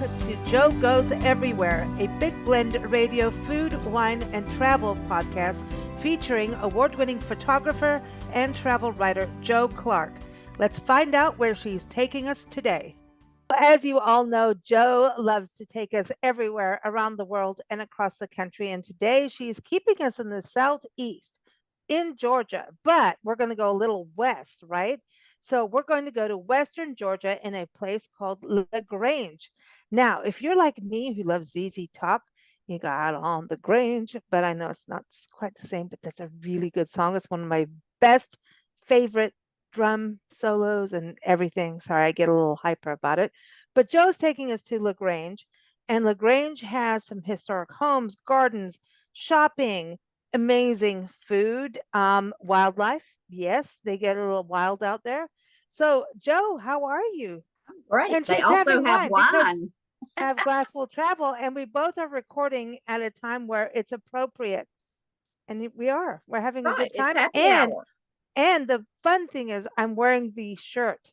to Joe Goes Everywhere, a big blend radio food, wine, and travel podcast featuring award-winning photographer and travel writer Joe Clark. Let's find out where she's taking us today. As you all know, Joe loves to take us everywhere around the world and across the country. And today she's keeping us in the Southeast in Georgia, but we're going to go a little west, right? So we're going to go to Western Georgia in a place called LaGrange. Now, if you're like me who loves ZZ Top, you got on the Grange, but I know it's not quite the same, but that's a really good song. It's one of my best favorite drum solos and everything. Sorry, I get a little hyper about it. But Joe's taking us to LaGrange, and LaGrange has some historic homes, gardens, shopping, amazing food, wildlife. Yes, they get a little wild out there. So, Joe, how are you? Great. And They she's also having have wine because wine. Have Glass Will Travel, and we both are recording at a time where it's appropriate. And we're having a Right. good It's time. happy hour. And the fun thing is I'm wearing the shirt.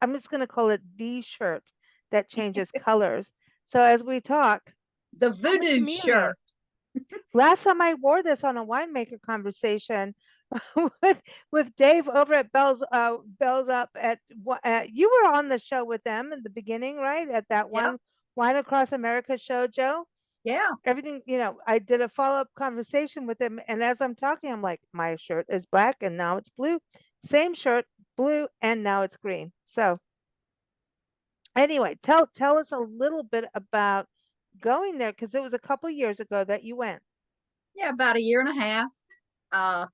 I'm just going to call it the shirt that changes colors. So as we talk, The I'm a voodoo chameleon. shirt. Last time I wore this on a winemaker conversation with Dave over at Bell's Up at you were on the show with them in the beginning, right? At that Yeah. one Wine Across America show, Joe. Yeah. Everything, I did a follow-up conversation with him, and as I'm talking, I'm like, my shirt is black and now it's blue. Same shirt, blue, and now it's green. So anyway, tell us a little bit about going there because it was a couple years ago that you went. Yeah. About a year and a half. Uh,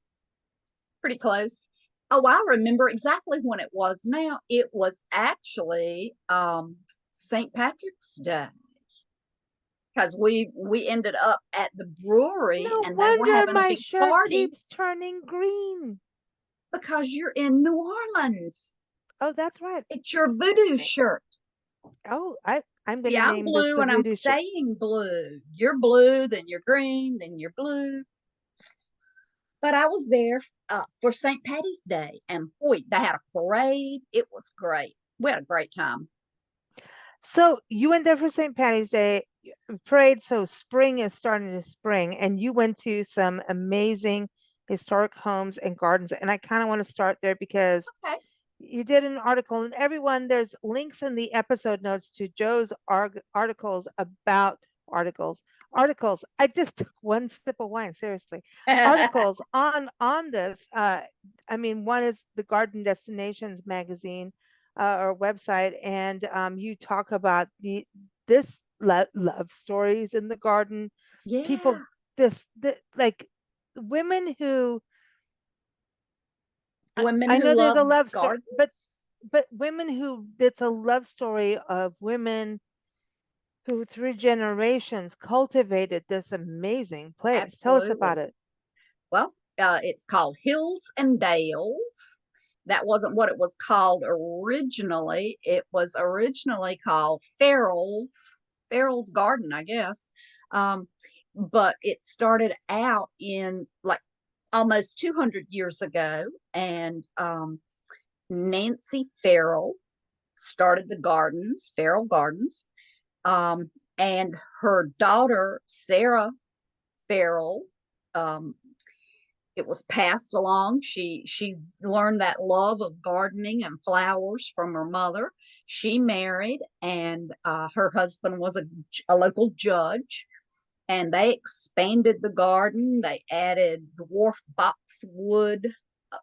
Pretty close. Oh, I remember exactly when it was now. It was actually St. Patrick's Day. Because we ended up at the brewery No and they were wonder having a my big shirt party keeps turning green. because you're in New Orleans. Oh, that's right. It's your voodoo shirt. Oh, I'm See, gonna I'm name this blue the and I'm voodoo shirt. staying blue. You're blue, then you're green, then you're blue. But I was there for St. Patty's Day, and boy, they had a parade. It was great. We had a great time. So you went there for St. Patty's Day parade. So spring is starting to spring, and you went to some amazing historic homes and gardens. And I kind of want to start there because Okay. you did an article, and everyone, there's links in the episode notes to Joe's articles about articles. Articles. I just took one sip of wine, seriously. Articles on this. I mean, one is the Garden Destinations magazine or website, and you talk about this love stories in the garden. People, Yeah. like women who Women I who know there's love a love story, gardens. but women who it's a love story of women who through generations cultivated this amazing place. Tell us about Absolutely. it. Well, it's called Hills and Dales. That wasn't what it was called originally. It was originally called Farrell's Garden, I guess. But it started out in like almost 200 years ago, and Nancy Farrell started the gardens, Farrell Gardens, um, and her daughter Sarah Farrell. Um, it was passed along. She learned that love of gardening and flowers from her mother. She married, and her husband was a local judge. And they expanded the garden. They added dwarf boxwood,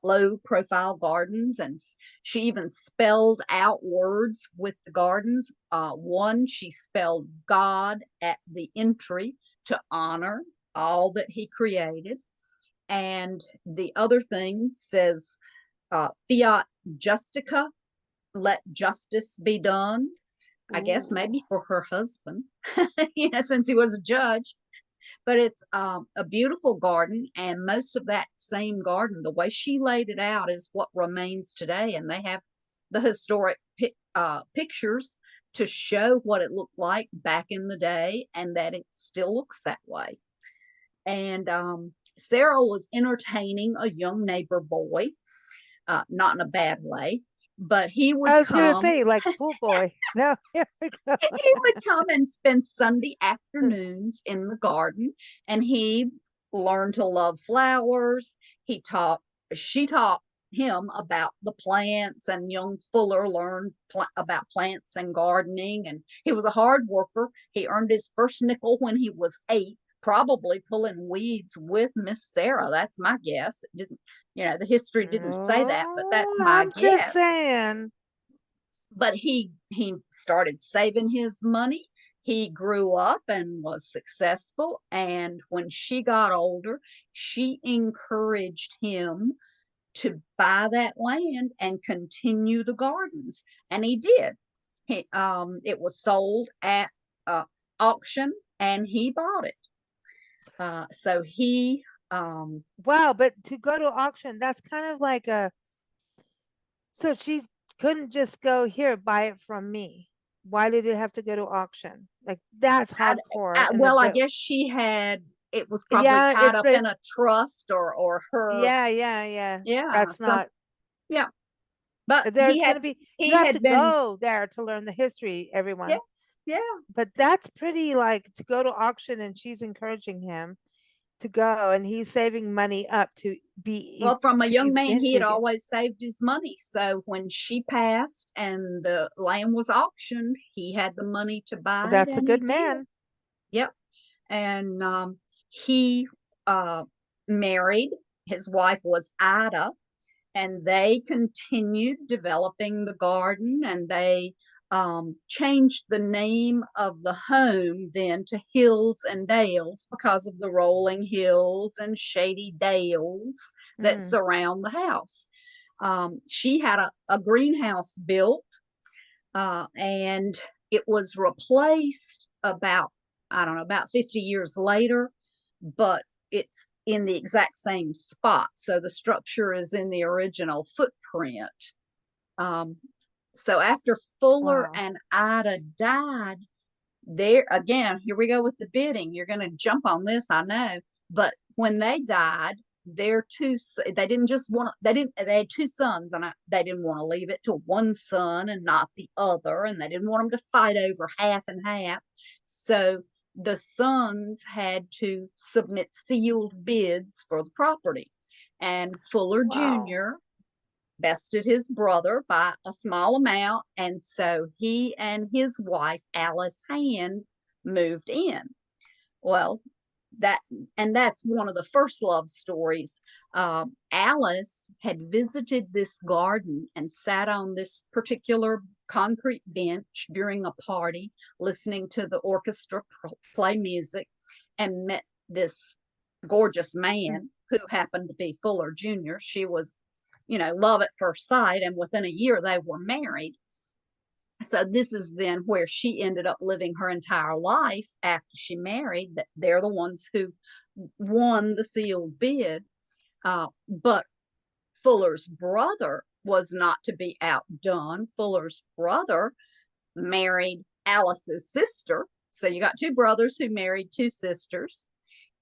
low profile gardens, and she even spelled out words with the gardens. One, she spelled God at the entry to honor all that he created. And the other thing says, fiat justica, let justice be done. I guess Ooh. maybe for her husband, since he was a judge. But it's a beautiful garden, and most of that same garden, the way she laid it out, is what remains today. And they have the historic pictures to show what it looked like back in the day, and that it still looks that way. And Sarah was entertaining a young neighbor boy, not in a bad way. but he I would was gonna come. say like pool boy. No, here we go. He would come and spend Sunday afternoons in the garden, and he learned to love flowers. He taught, she taught him about the plants, and young Fuller learned about plants and gardening. And he was a hard worker. He earned his first nickel when he was 8, probably pulling weeds with Miss Sarah. That's my guess. It didn't, the history didn't say that, but that's Oh, my I'm just guess. saying. But he started saving his money. He grew up and was successful, and when she got older, she encouraged him to buy that land and continue the gardens, and he did. It was sold at auction, and he bought it. So he Wow, but to go to auction, that's kind of like a so she couldn't just go here, buy it from me. Why did it have to go to auction? Like that's I, hardcore in the well, I bit. guess she had, it was probably Yeah, tied up in a trust, or her. yeah. Yeah, That's some. not Yeah, but there's gonna be you he have to had been. go there to learn the history, Yeah, everyone. yeah. But that's pretty like to go to auction and she's encouraging him to go and he's saving money up to be Well, from a to young man, he had eventually get. always saved his money. So when she passed and the land was auctioned, he had the money to buy it, That's a and he good did. man. Yep. And he married. His wife was Ida, and they continued developing the garden, and they changed the name of the home then to Hills and Dales because of the rolling hills and shady dales that Mm. surround the house. She had a greenhouse built, and it was replaced about, I don't know, about 50 years later, but it's in the exact same spot. So the structure is in the original footprint. Um, so after Fuller Wow. and Ida died, there again, here we go with the bidding. You're going to jump on this, I know. But when they died, their two, they didn't just want, they had two sons, and they didn't want to leave it to one son and not the other, and they didn't want them to fight over half and half. So the sons had to submit sealed bids for the property, and Fuller Wow. Jr. bested his brother by a small amount, and so he and his wife Alice Hand moved in. Well, that and that's one of the first love stories. Alice had visited this garden and sat on this particular concrete bench during a party, listening to the orchestra play music, and met this gorgeous Mm. man who happened to be Fuller Jr. She was, love at first sight, and within a year they were married. So this is then where she ended up living her entire life after she married. That they're the ones who won the sealed bid. But Fuller's brother was not to be outdone. Fuller's brother married Alice's sister. So you got two brothers who married two sisters,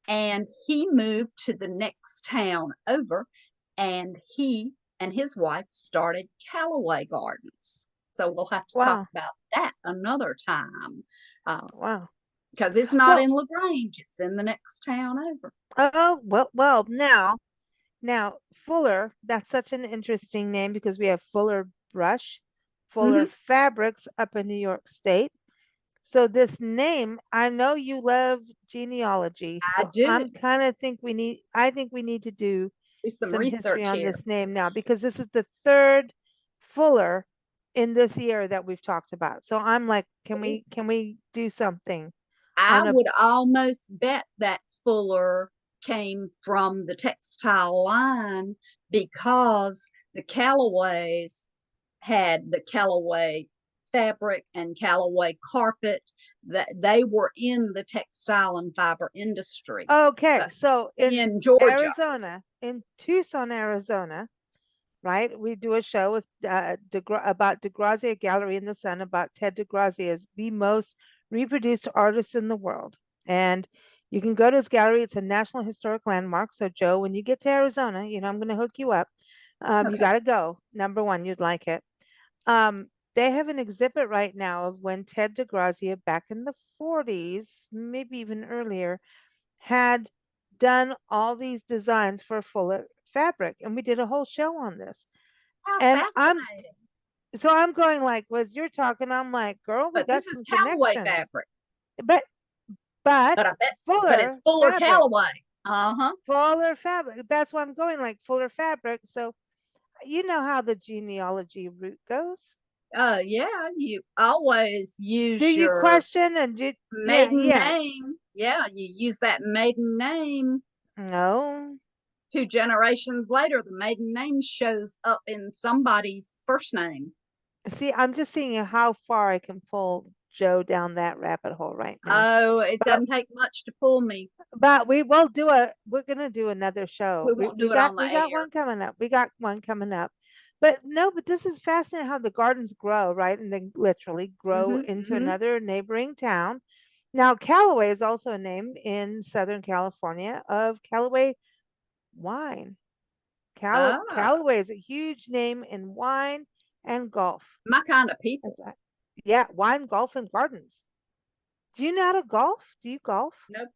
and he moved to the next town over, and he and his wife started Callaway Gardens. So we'll have to talk Wow. about that another time, Wow. because it's not Well, in LaGrange; it's in the next town over. oh, well, now Fuller, that's such an interesting name because we have Fuller Brush, Fuller Mm-hmm. Fabrics up in New York State. So this name, I know you love genealogy, I so do I'm kind of think we need I think we need to do do some some history research on here. this name now because this is the third Fuller in this year that we've talked about. So I'm like, can It is. we do something I on a would almost bet that Fuller came from the textile line, because the Callaways had the Callaway fabric and Callaway carpet, that they were in the textile and fiber industry. So Okay, so in in Georgia. Arizona, in Tucson, Arizona, right? We do a show with about DeGrazia Gallery in the Sun about Ted DeGrazia is the most reproduced artist in the world. And you can go to his gallery. It's a National Historic Landmark. So, Joe, when you get to Arizona, I'm going to hook you up. You Okay. got to go. Number one, you'd like it. They have an exhibit right now of when Ted DeGrazia back in the 40s, maybe even earlier, had done all these designs for Fuller fabric, and we did a whole show on this. How And fascinating. I'm going like, was you're talking, I'm like, girl, we But got this is some Callaway connections. fabric. But But I bet, but it's Fuller Fuller fabrics, Callaway. Uh-huh. Fuller fabric. That's why I'm going like Fuller fabric. So you know how the genealogy route goes. Yeah, you always Do use you your question and do yeah, maiden yeah. name. Yeah, you use that maiden name. No. 2 generations later, the maiden name shows up in somebody's first name. See, I'm just seeing how far I can pull Joe down that rabbit hole right now. Oh, it But doesn't take much to pull me. we will we're gonna do another show. We won't do it on the We got air. one coming up. We got one coming up. But no, but this is fascinating how the gardens grow, right? And they literally grow Hmm, into hmm. another neighboring town. Now, Callaway is also a name in Southern California of Callaway wine. Ah, Callaway is a huge name in wine and golf. my kind of people. Yeah, wine, golf, and gardens. Do you know how to golf? Do you golf? Nope,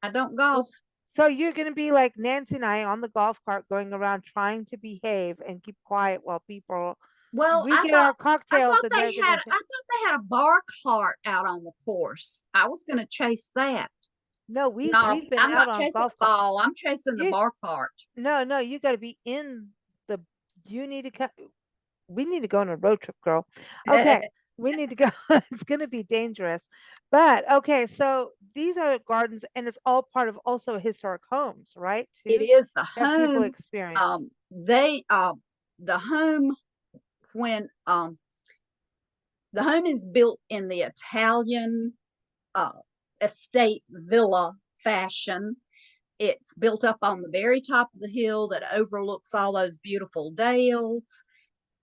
I don't Well, golf. so you're going to be like Nancy and I on the golf cart going around trying to behave and keep quiet while people, Well, we get our I cocktails thought and they they're going had to, I thought they had a bar cart out on the course. I was going to chase that. no, No, we've been I'm out not on chasing golf the cart. ball. I'm chasing the You, bar cart. no, you got to be in the, you need to come, we need to go on a road trip, girl. Okay, It we need to go. It's going to be dangerous. But okay, so these are gardens and it's all part of also historic homes, right? Too, is the that people home. experience. They the home when the home is built in the Italian uh, estate villa fashion. It's built up on the very top of the hill that overlooks all those beautiful dales.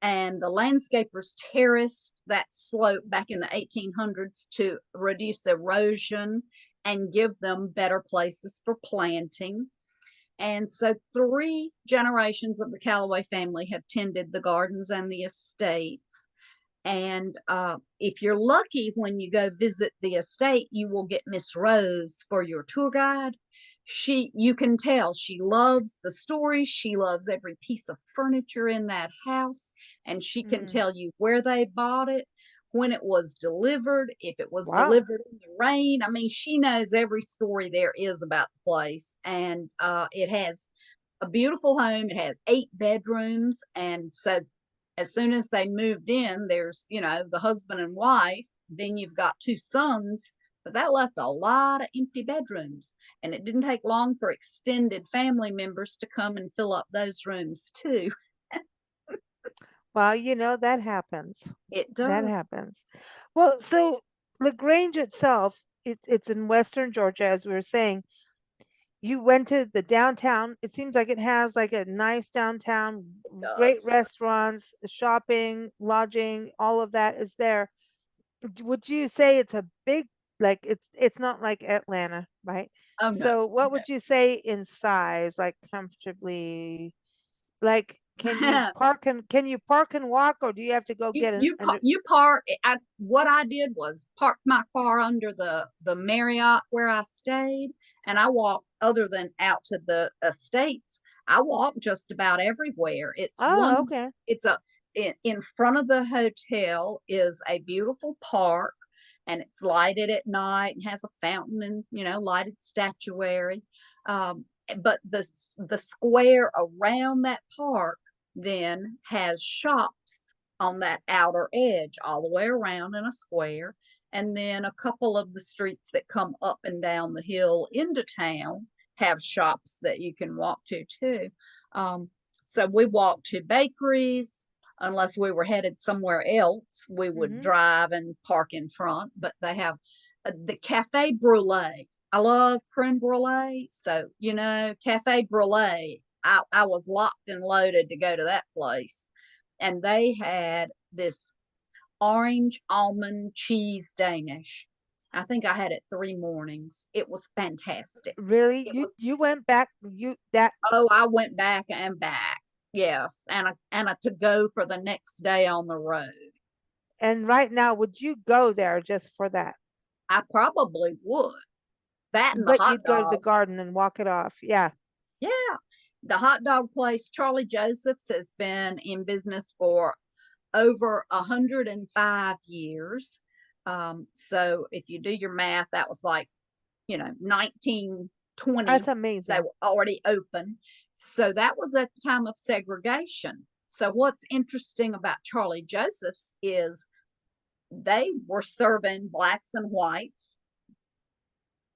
And the landscapers terraced that slope back in the 1800s to reduce erosion and give them better places for planting. And so 3 generations of the Callaway family have tended the gardens and the estates. And if you're lucky, when you go visit the estate, you will get Miss Rose for your tour guide. You can tell she loves the stories. She loves every piece of furniture in that house, and she can Mm, tell you where they bought it, when it was delivered, if it was wow. delivered in the rain. I mean, she knows every story there is about the place, and it has a beautiful home. It has 8 bedrooms, and so as soon as they moved in, there's, the husband and wife, then you've got 2 sons, but that left a lot of empty bedrooms. And it didn't take long for extended family members to come and fill up those rooms too. Well, that happens. It That does. happens. Well, so LaGrange itself, it's in Western Georgia, as we were saying. You went to the downtown. It seems like it has like a nice downtown, It great does. restaurants, shopping, lodging, all of that is there. Would you say it's a big, like it's not like Atlanta, right? Oh, no, So what no. would you say in size, like comfortably, like can you park and walk or do you have to go you get an you under you park. What I did was park my car under the Marriott where I stayed, and I walked. Other than out to the estates, I walked just about everywhere. Oh, okay. It's a in front of the hotel is a beautiful park, and it's lighted at night and has a fountain and lighted statuary. Um, but the square around that park then has shops on that outer edge all the way around in a square. And then a couple of the streets that come up and down the hill into town have shops that you can walk to too. Um, so we walked to bakeries. Unless we were headed somewhere else, we would Mm-hmm. drive and park in front. But they have the Cafe Brulee. I love creme brulee. So, Cafe Brulee, I was locked and loaded to go to that place. And they had this orange almond cheese Danish. I think I had it 3 mornings. It was fantastic. Really? It was, You went back, you that oh, I went back and back. Yes, and a to go for the next day on the road. And right now, would you go there just for that? I probably would. That and the But hot you'd go to the dog. garden and walk it off. Yeah. Yeah. The hot dog place, Charlie Joseph's, has been in business for over 105 years. So if you do your math, that was like, 1920, That's they amazing. were already open. So that was at the time of segregation. So what's interesting about Charlie Joseph's is they were serving blacks and whites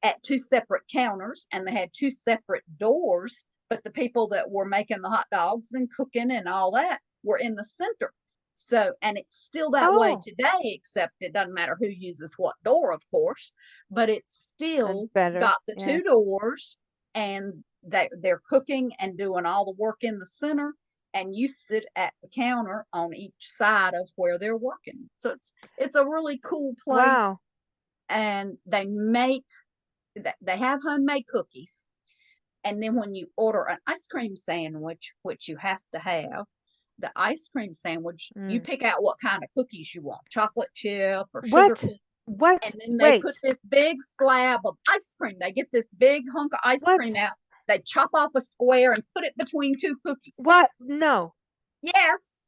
at two separate counters, and they had two separate doors, but the people that were making the hot dogs and cooking and all that were in the center. So, and it's still that way Oh, today, except it doesn't matter who uses what door, of course, but it's still and better. got the Yeah. two doors, and they're cooking and doing all the work in the center, and you sit at the counter on each side of where they're working. So it's a really cool place, Wow. and they have homemade cookies. And then when you order an ice cream sandwich, which you have to have, the ice cream sandwich, you Mm. pick out what kind of cookies you want, chocolate chip or sugar What? cookie. And What? then they put Wait. this big slab of ice cream. They get this big hunk of ice cream What? out. They chop off a square and put it between two cookies. What? No. Yes,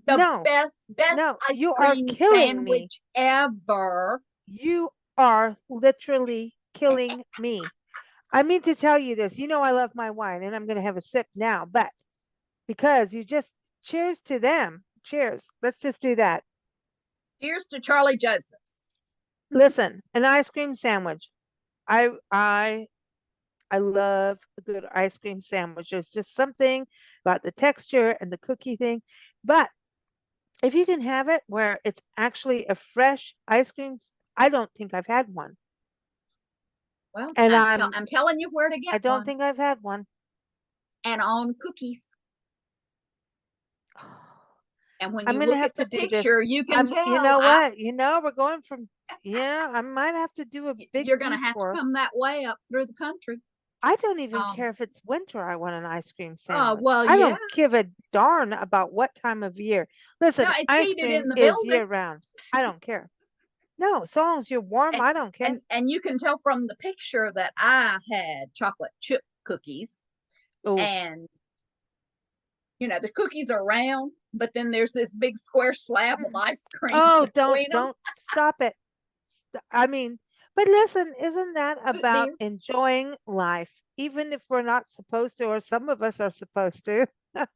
the No. best No. ice You are cream killing me. sandwich ever. You are literally killing me. I mean to tell you this. You know I love my wine and I'm going to have a sip now, but because you just cheers to them. Cheers. Let's just do that. Here's to Charlie Joseph's. Listen, an ice cream sandwich. I I I love a good ice cream sandwich. There's just something about the texture and the cookie thing. But if you can have it where it's actually a fresh ice cream, I don't think I've had one. Well, And I'm telling you where to I get don't one. think I've had one. And on cookies. And when I'm you gonna look have at to the do this. picture, you can You tell know what? We're going from, yeah, I might have to do a big you're going to have to detour. come that way up through the country. I don't even Um, care if it's winter. I want an ice cream sandwich. well, I yeah. don't give a darn about what time of year. No, Listen, it's ice heated cream in the is building. year round. I don't care. No, as long as you're warm, And I don't care. and you can tell from the picture that I had chocolate chip cookies, Oh, and the cookies are round, but then there's this big square slab of ice cream oh, between them. don't stop it. I mean, but listen, isn't that Root about beer. enjoying life? Even if we're not supposed to, or some of us are supposed to, Well,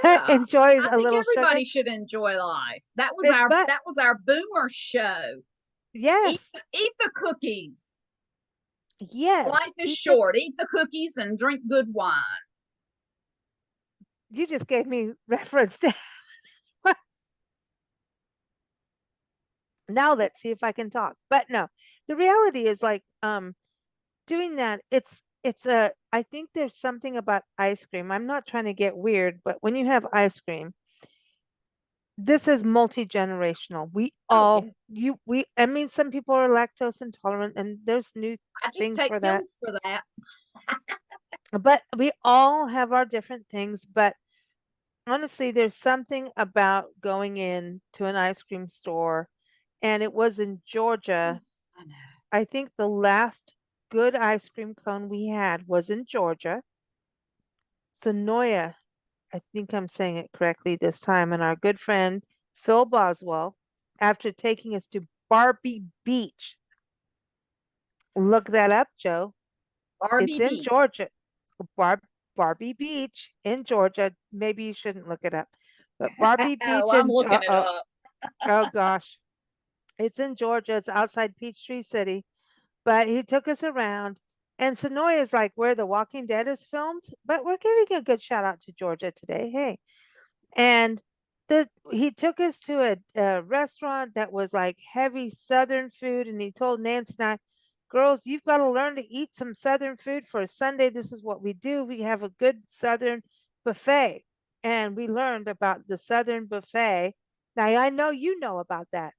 yeah. enjoy I a think little sugar. everybody should enjoy life. That was It, our but that was our boomer show. Eat yes, eat the cookies. yes, Life is short. Eat the cookies and drink good wine. you just gave me reference to. Now let's see if I can talk. But no, the reality is like doing that, it's a I think there's something about ice cream. I'm not trying to get weird, but when you have ice cream, this is multi-generational. We Oh yeah. all you we I mean some people are lactose intolerant and there's new I just things take for that. pills for that. But we all have our different things, but honestly, there's something about going in to an ice cream store, and it was in Oh, Georgia. I know. I think the last good ice cream cone we had was in Georgia. Sonoya, I think I'm saying it correctly this time, and our good friend Phil Boswell, after taking us to Barbie Beach. Look that up, Joe. It's in RBD. Georgia. Bar Barbie Beach in Georgia. Maybe you shouldn't look it up. But Barbie Oh, Beach I'm in looking it up. oh gosh. It's in Georgia. It's outside Peachtree City. But he took us around. And Sonoy is like where The Walking Dead is filmed. But we're giving a good shout out to Georgia today. Hey. And he took us to a restaurant that was like heavy Southern food. And he told Nancy and I, girls, you've got to learn to eat some Southern food for a Sunday. This is what we do. We have a good Southern buffet. And we learned about the Southern buffet. Now, I know you know about that.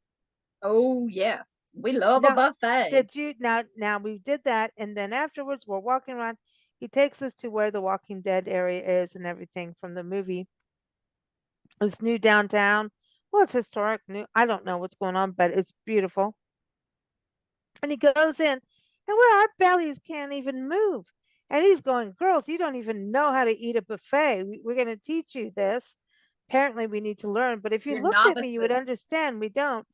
Oh yes, we love a Now, buffet. did you now we did that and then afterwards we're walking around He takes us to where the Walking Dead area is and everything from the movie. This new downtown. Well, it's historic. New. I don't know what's going on, but it's beautiful. And he goes in, and where our bellies can't even move. And he's going, girls, you don't even know how to eat a buffet. We're going to teach you this. Apparently, we need to learn. But if you You're looked at me, you would novices. understand. We don't.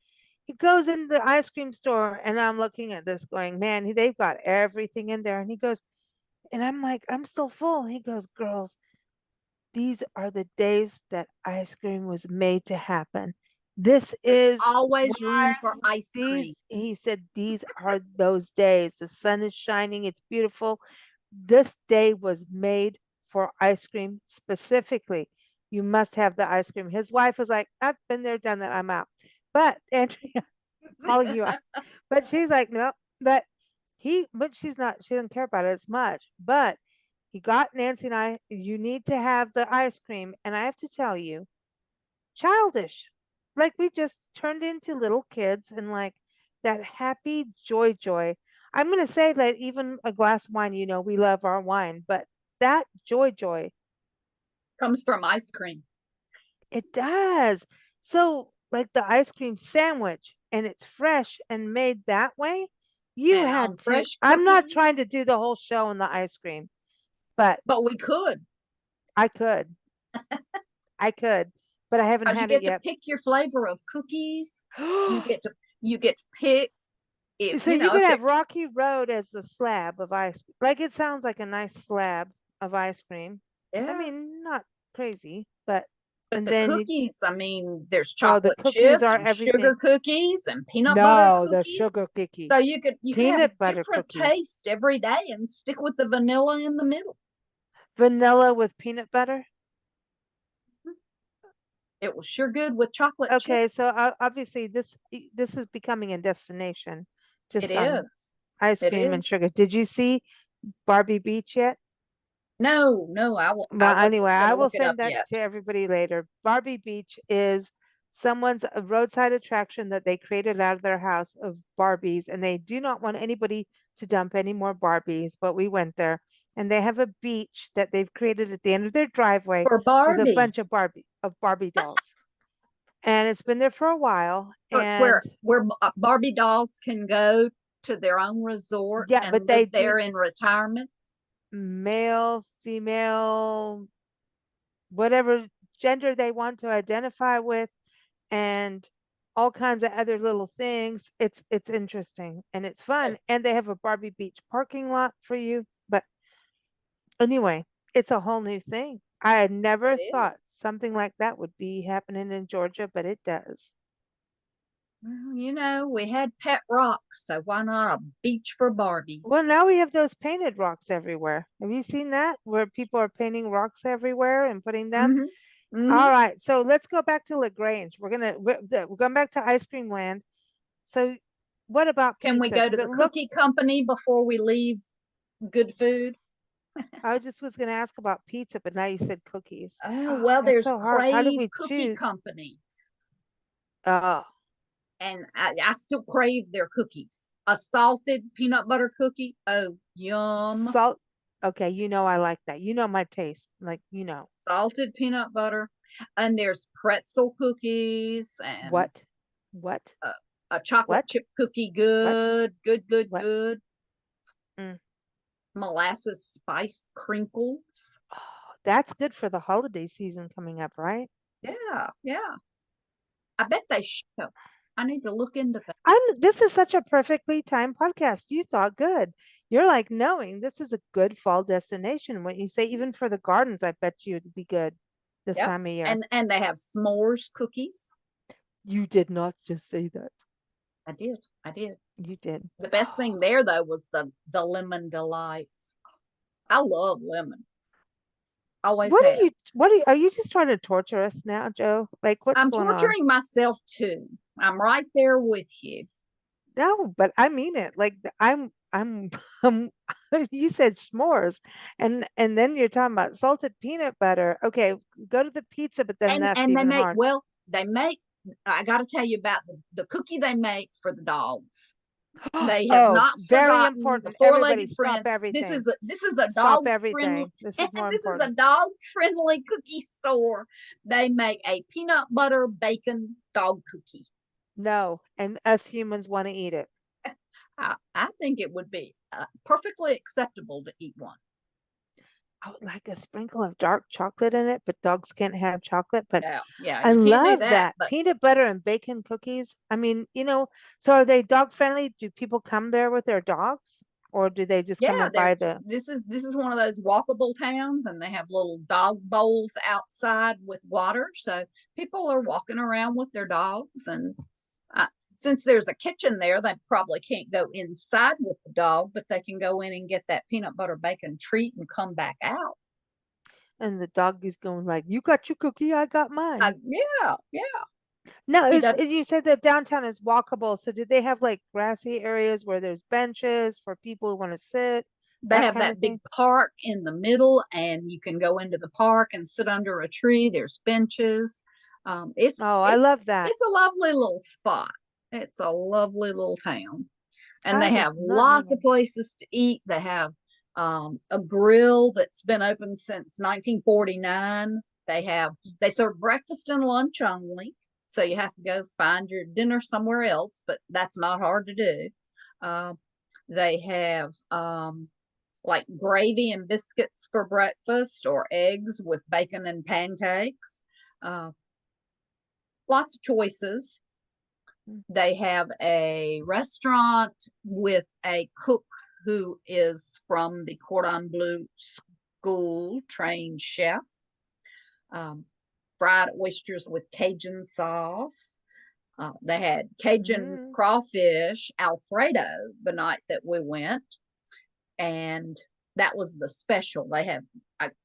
He goes into the ice cream store, and I'm looking at this going, man, they've got everything in there. And he goes, and I'm like, I'm still full. He goes, girls, these are the days that ice cream was made to happen. This There's is always room why for ice cream. he said, these are those days. The sun is shining, it's beautiful. This day was made for ice cream specifically. You must have the ice cream. His wife was like, I've been there, done that, I'm out. But Andrea, calling you out. But she's like, no, but she's not, she doesn't care about it as much. But he got Nancy and I, you need to have the ice cream. And I have to tell you, childish. Like we just turned into little kids and like that happy joy. I'm going to say that even a glass of wine, we love our wine, but that joy, Comes from ice cream. it does. So, like the ice cream sandwich, and it's fresh and made that way. You And on had to, fresh I'm not cookies, trying to do the whole show on the ice cream, but but we could, I could. I could, but I haven't because you had it get to yet. pick your flavor of cookies. You get to pick if So you could if have it Rocky Road as the slab of ice. Like it sounds like a nice slab of ice cream. I yeah. mean, not crazy, but But and the then cookies, I mean, there's oh, the chocolate cookies chip are and sugar everything. cookies and peanut butter No, the cookies. sugar cookie, So you could have a peanut butter different cookies, taste every day and stick with the vanilla in the middle. vanilla with peanut butter. It was sure good with chocolate chip. Okay, so obviously this is becoming a destination, It just on is. ice It cream and is. sugar. Did you see Barbie Beach yet? No, no, I Well, anyway, wasn't I gonna will look it up send that yet. to everybody later. Barbie Beach is someone's a roadside attraction that they created out of their house of Barbies, and they do not want anybody to dump any more Barbies. But we went there, and they have a beach that they've created at the end of their driveway For with a Barbie. bunch of Barbie dolls, and it's been there for a while. So it's And where Barbie dolls can go to their own resort yeah, but and they live do there in retirement. male, female, whatever gender they want to identify with and all kinds of other little things. It's interesting and it's Oh, fun. And they have a Barbie Beach parking lot for you. But anyway, it's a whole new thing. I had it never is. thought something like that would be happening in Georgia, but it does. Well, we had pet rocks, so why not a beach for Well, Barbies? now we have those painted rocks everywhere. Have you seen that? Where people are painting rocks everywhere and putting them? Mm-hmm. Mm-hmm. All right, so let's go back to LaGrange. We're going back to ice cream land. So, what about Can we pizza? go Because to it the looked cookie company before we leave good food? I just was going to ask about pizza, but now you said cookies. Oh, Oh, well, that's there's so hard. How do Crave we Cookie choose? Company, Oh, and I still crave their cookies. A salted peanut butter cookie. Oh, yum. salt. Okay, I like that. You know my taste. Like, Salted peanut butter. And there's pretzel cookies and what? What? a, a chocolate What? chip cookie. What? Good, good, good, What? good. Mm. Molasses spice crinkles. Oh, that's good for the holiday season coming up, right? Yeah, yeah. I bet they show. I need to look into that. This is such a perfectly timed podcast. You thought good. You're like knowing this is a good fall destination. When you say even for the gardens, I bet you it'd be good this Yep. time of year. And they have s'mores cookies. You did not just say that. I did. I did. You did. The best thing there though was the lemon delights. I love lemon. Always have. Are you just trying to torture us now, Joe? Like what's I'm going on? torturing myself too. I'm right there with you. No, but I mean it. Like I'm you said s'mores and then you're talking about salted peanut butter. Okay, go to the pizza, but then that's And they even make hard. well, they make I got to tell you about the cookie they make for the dogs. They have Oh, not very forgotten the important. Everybody, four-legged stop friend. everything. This is a Stop dog friendly. everything. This is more This is a important. dog friendly cookie store. They make a peanut butter bacon dog cookie. No, and us humans want to eat it. I think it would be perfectly acceptable to eat one. I would like a sprinkle of dark chocolate in it, but dogs can't have chocolate. But Yeah, yeah, I you can't do love that, that but peanut butter and bacon cookies. I mean, so are they dog friendly? Do people come there with their dogs, or do they just come yeah, and there's buy the? this is one of those walkable towns, and they have little dog bowls outside with water, so people are walking around with their dogs. And since there's a kitchen there, they probably can't go inside with the dog, but they can go in and get that peanut butter bacon treat and come back out. And the dog is going like, "You got your cookie, I got mine." Yeah, yeah. No, He does. you said that downtown is walkable. So do they have like grassy areas where there's benches for people who want to sit, They that have kind of that big thing? park in the middle, and you can go into the park and sit under a tree. There's benches. Oh, I love that. It's a lovely little spot. It's a lovely little town, and I they did have not lots of know. places to eat. They have a grill that's been open since 1949. They serve breakfast and lunch only, so you have to go find your dinner somewhere else, but that's not hard to do. Uh, they have like gravy and biscuits for breakfast, or eggs with bacon and pancakes. Uh, Lots of choices. Mm. They have a restaurant with a cook who is from the Cordon Bleu school, trained chef. Um, Fried oysters with Cajun sauce. They had Cajun Mm. crawfish Alfredo the night that we went, and that was the special. I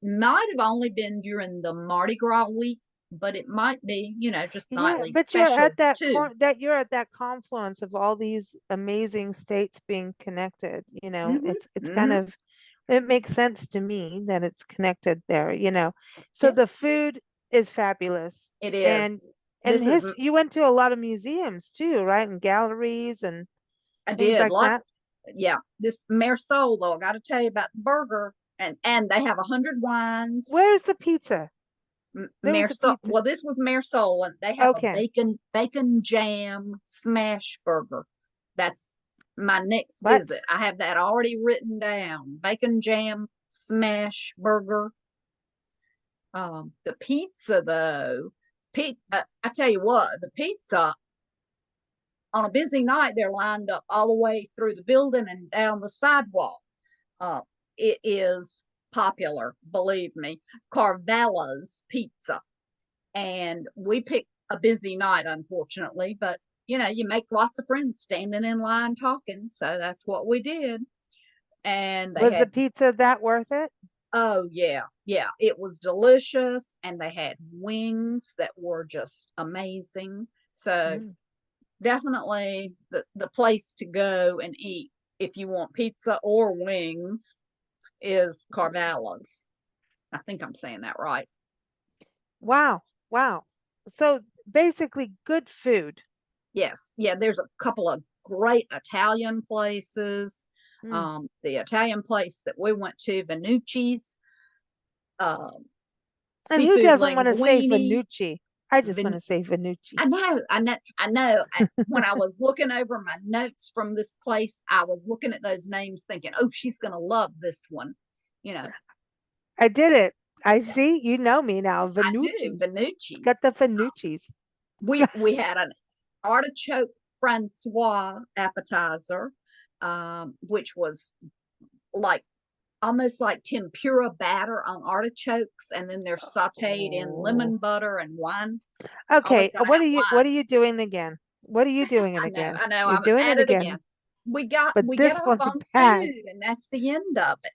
might have only been during the Mardi Gras week, but it might be, just Yeah, nightly but you're at specials too. you're at that confluence of all these amazing states being connected, Mm-hmm. it's kind Mm-hmm. of it makes sense to me that it's connected there. So Yeah, the food is fabulous. it is. And This is, you went to a lot of museums too, right? And galleries and I things did like lot. that. Yeah, this Marisol though, I got to tell you about the burger, and they have 100 wines. Where's the pizza? There was a Marisol. pizza. Well, this was Marisol, and they have a Okay. bacon jam smash burger. That's my next What? visit. I have that already written down. Bacon jam smash burger. The pizza though, I tell you what, the pizza on a busy night they're lined up all the way through the building and down the sidewalk. Uh, it is popular, believe me. Carvella's Pizza, and we picked a busy night, unfortunately, but you make lots of friends standing in line talking, so that's what we did. And they Was the had, pizza that worth it? oh yeah, yeah, it was delicious, and they had wings that were just amazing. So Mm. definitely the place to go and eat if you want pizza or wings is Carvella's. I think I'm saying that right. Wow. Wow. So basically good food. Yes, yeah. There's a couple of great Italian places. Mm. The Italian place that we went to, Venucci's, um, And who seafood doesn't want to say linguine. Venucci? I just want Vin- to say Venucci. I know, I know, I know. When I was looking over my notes from this place, I was looking at those names, thinking, "Oh, she's gonna love this one." You know, I did it. I yeah, see. You know me now. I do. Venucci. It's got Venucci's. the Venucci's. We had an artichoke Francois appetizer, which was like almost like tempura batter on artichokes, and then they're sauteed in Oh. lemon butter and wine. Always Okay. got to have What wine. are you doing again? What are you doing it again? I know, You're I'm doing at it it again. again. But We get this off was on bad. food, and that's the end of it.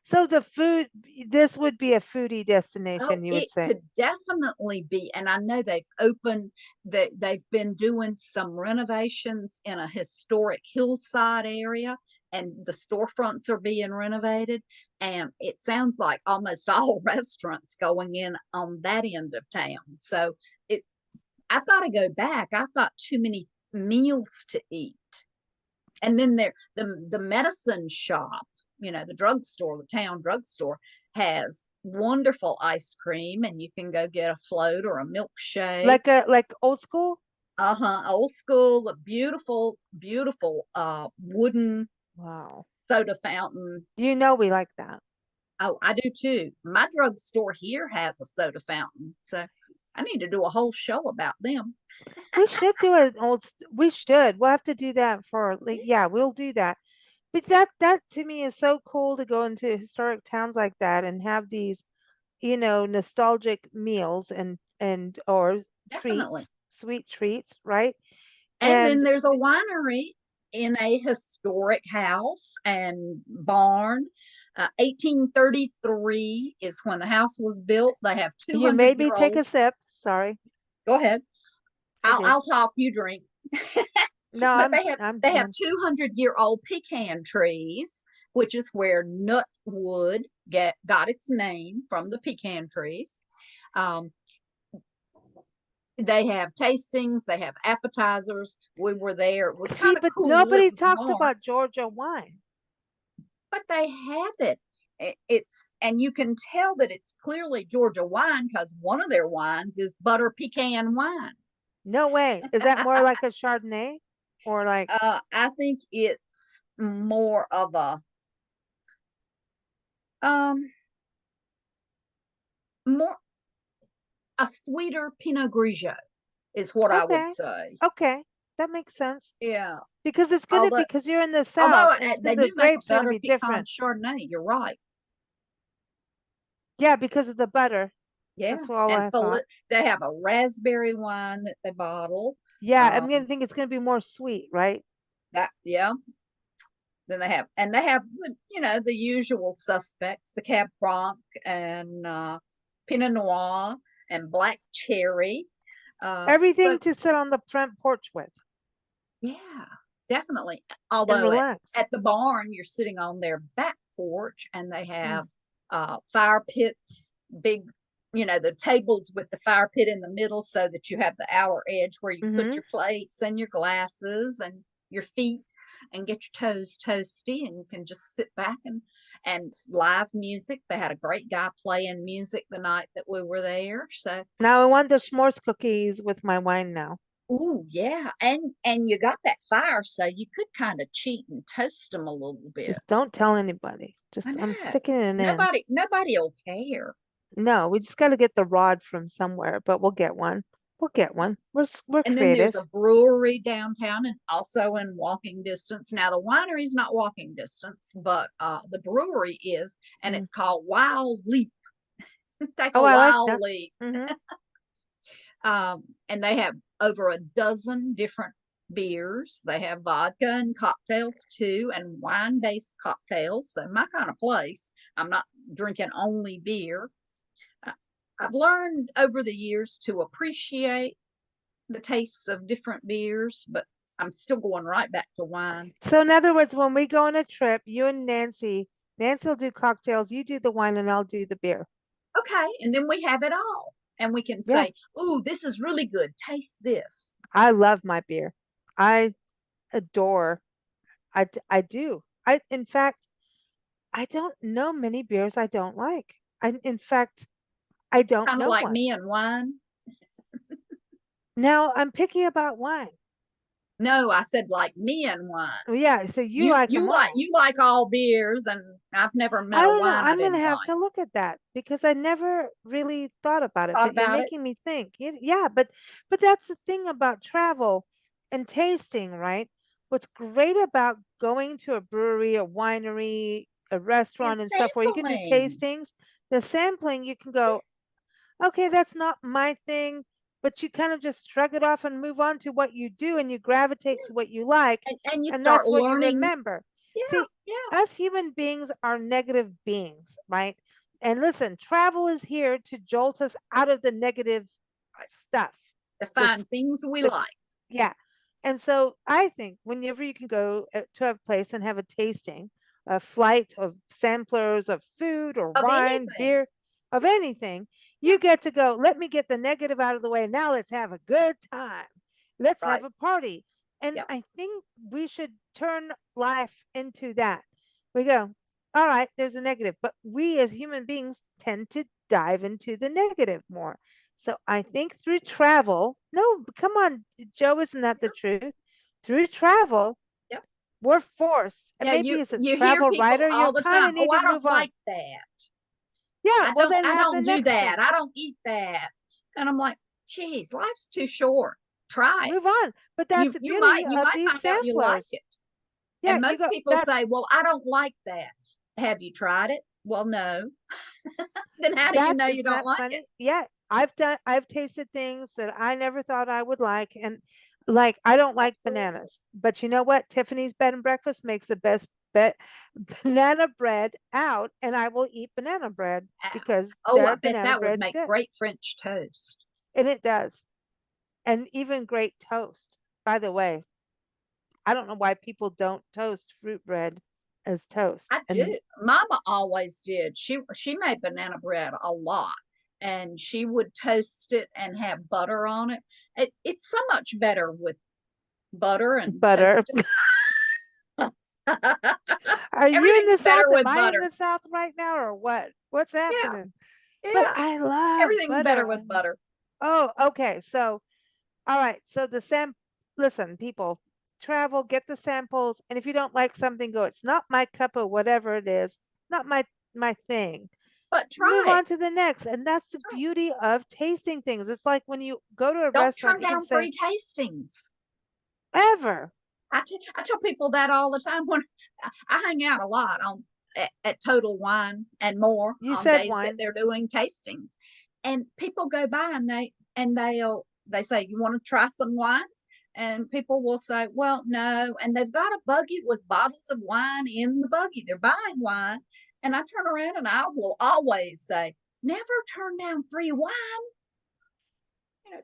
So the food, this would be a foodie Oh, destination, you would it say. could definitely be. And I know they've been doing some renovations in a historic hillside area, and the storefronts are being renovated. And it sounds like almost all restaurants going in on that end of town. So it, I've got to go back. I've got too many meals to eat. And then there the medicine shop, the drugstore, the town drugstore has wonderful ice cream, and you can go get a float or a milkshake. Like old school? Uh-huh, old school, beautiful, beautiful wooden Wow. soda fountain. You know we like that. Oh, I do too. My drugstore here has a soda fountain, so I need to do a whole show about them. We should do an we should. We'll have to do that for like, yeah, we'll do that. But that to me is so cool to go into historic towns like that and have these, nostalgic meals and or Definitely. treats, sweet treats, right? And then And there's a winery in a historic house and barn. 1833 is when the house was built. They have you 200 made me year take a old. sip. Sorry, Go ahead. I I'll, did. I'll talk. You drink. No, But I'm I'm they have done. 200-year-old pecan trees, which is where Nutwood got its name, from the pecan trees. Um, they have tastings, they have appetizers. We were there. It was See, kind of but cool. It nobody was talks warm, about Georgia wine. but they have it. And you can tell that it's clearly Georgia wine because one of their wines is butter pecan wine. No way. Is that more like a Chardonnay or like I think it's more of um more a sweeter Pinot Grigio is what I would okay, say. okay, that makes sense Yeah. because it's gonna Although because you're in the although South and they the do make a grapes are gonna better be pecan different. Chardonnay. You're right. Yeah, because of the butter. Yeah. That's all And I thought. they have a raspberry wine that they bottle. Yeah, I'm gonna Um, think it's gonna be more sweet, right? yeah. Then they have the usual suspects, the Cab Franc and Pinot Noir and Black Cherry. So Everything to sit on the front porch with yeah, definitely. and Although relax. at the barn, you're sitting on their back porch, and they Mm. have fire pits, big, the tables with the fire pit in the middle, so that you have the outer edge where you put Mm-hmm. your plates and your glasses and your feet, and get your toes toasty, and you can just sit back and live music. They had a great guy playing music the night that we were there. So Now I want the s'mores cookies with my wine now. oh yeah, and you got that fire, so you could kind of cheat and toast them a little bit. Just don't tell anybody. I Just I'm know. sticking it in. Nobody'll care. No, we just got to get the rod from somewhere, but we'll get one. We'll get one. We're And then there's creative. a brewery downtown and also in walking distance. Now the winery's not walking distance, but the brewery is, and Mm. it's called Wild Leap. Take Oh, a I like wild that. leap. Mm-hmm. And they have over a dozen different beers. They have vodka and cocktails too, and wine based cocktails. So, my kind of place. I'm not drinking only beer. Uh, I've learned over the years to appreciate the tastes of different beers, but I'm still going right back to wine. So in other words, when we go on a trip, you and Nancy will do cocktails, you do the wine, and I'll do the beer. Okay. And then we have it all. And we can Yeah, say, ooh, this is really good. Taste this. I love my beer. I adore. I do. In fact, I don't know many beers I don't like. In fact, I don't Kind of know like one. me and wine. Now I'm picky about wine. No, I said like me and wine. Well, yeah, so you You like you them like all. you like all beers, and I've never I met a don't know. wine I I'm gonna didn't have like. to look at that because I never really thought about it. Thought But you're about it. making me think. Yeah, but that's the thing about travel and tasting, right? What's great about going to a brewery, a winery, a restaurant, Is and stuff where you can do sampling. tastings, the sampling, you can go, okay, that's not my thing, but you kind of just shrug it off and move on to what you do and you gravitate to what you like, And you and start that's what you learning. remember. Yeah, See, yeah. us human beings are negative beings, right? And listen, travel is here to jolt us out of the negative stuff. To This, find things we the, like. yeah. And so I think whenever you can go to a place and have a tasting, a flight of samplers of food or Of wine, anything. beer, of anything, Yeah, you get to go, let me get the negative out of the way. Now let's have a good time. Let's have right. a party. And Yep. I think we should turn life into that. We go, all right, there's a negative, but we as human beings tend to dive into the negative more. So I think through travel, no, come on, Joe, isn't that the Yep. truth? Through travel, Yep. we're forced, and Yeah, maybe as a you hear travel people writer, you're all the kind time, of oh, need to I don't move on. like that. Yeah, well, then I have the don't do next that. thing. I don't eat that. And I'm like, geez, life's too short. Try it. Move on. But that's the beauty You of might these find out you like samplers. it. Yeah, And you most go, people that's say, well, I don't like that. Have you tried it? Well, no. Then how do you that know you is don't not like it? funny. Yeah, I've tasted things that I never thought I would like. And like, I don't like Absolutely. bananas, but you know what? Tiffany's Bed and Breakfast makes the best bet banana bread out, and I will eat banana bread because Oh, I their bet banana that would bread's make good. great French toast. And it does. And even great toast. By the way, I don't know why people don't toast fruit bread as toast. I And do. Mama always did. She made banana bread a lot, and she would toast it and have butter on it. It's so much better with butter and butter. toasted. Are you in the Everything's South? better Am with I in butter. the South right now, or what? What's Yeah, happening? But yeah. I love Everything's better butter. with butter. Oh, okay. So, all right. So listen, people, travel, get the samples, and if you don't like something, go. It's not my cup of whatever it is. Not my thing. But Move try on it. to the next, and that's the Try it. beauty of tasting things. It's like when you go to a Don't restaurant, turn you can down say free tastings. ever. I tell people that all the time when I hang out a lot at Total Wine and More You on said days that wine. they're doing tastings, and people go by and they say, you want to try some wines, and people will say, well, no, and they've got a buggy with bottles of wine in the buggy. They're buying wine, and I turn around and I will always say, never turn down free wine.